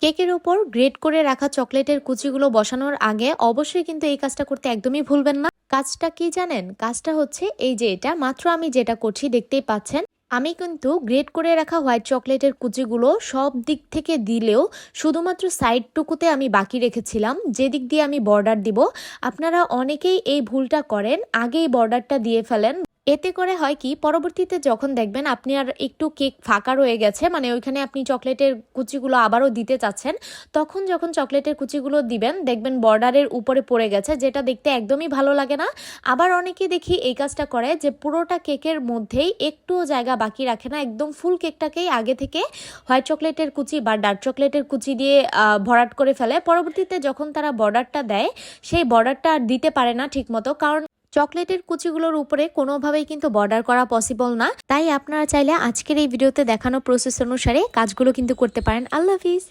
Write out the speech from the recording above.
কেকের উপর গ্রেট করে রাখা চকলেটের কুচিগুলো বসানোর আগে অবশ্যই কিন্তু এই কাজটা করতে একদমই ভুলবেন না। কাজটা কি জানেন? কাজটা হচ্ছে এই যে এটা মাত্র আমি যেটা করছি দেখতেই পাচ্ছেন। আমি কিন্তু গ্রেট করে রাখা হোয়াইট চকলেটের কুচিগুলো সব দিক থেকে দিলেও শুধুমাত্র সাইডটুকুতে আমি বাকি রেখেছিলাম, যে দিক দিয়ে আমি বর্ডার দিব। আপনারা অনেকেই এই ভুলটা করেন, আগেই বর্ডারটা দিয়ে ফেলেন। এতে করে হয় কি, পরবর্তীতে যখন দেখবেন আপনি আর একটু কেক ফাঁকা রয়ে গেছে, মানে ওইখানে আপনি চকলেটের কুচিগুলো আবারও দিতে চাচ্ছেন, তখন যখন চকলেটের কুচিগুলো দিবেন দেখবেন বর্ডারের উপরে পড়ে গেছে, যেটা দেখতে একদমই ভালো লাগে না। আবার অনেকে দেখি এই কাজটা করে যে পুরোটা কেকের মধ্যেই একটুও জায়গা বাকি রাখে না, একদম ফুল কেকটাকেই আগে থেকে হোয়াইট চকলেটের কুচি বা ডার্ক চকলেটের কুচি দিয়ে ভরাট করে ফেলে। পরবর্তীতে যখন তারা বর্ডারটা দেয়, সেই বর্ডারটা আর দিতে পারে না ঠিকমতো, কারণ চকলেটের কুচিগুলোর উপরে কোনোভাবেই কিন্তু বর্ডার করা পসিবল না। তাই আপনারা চাইলে আজকের এই ভিডিওতে দেখানো প্রসেস অনুসারে কাজগুলো কিন্তু করতে পারেন। আল্লাহ হাফিজ।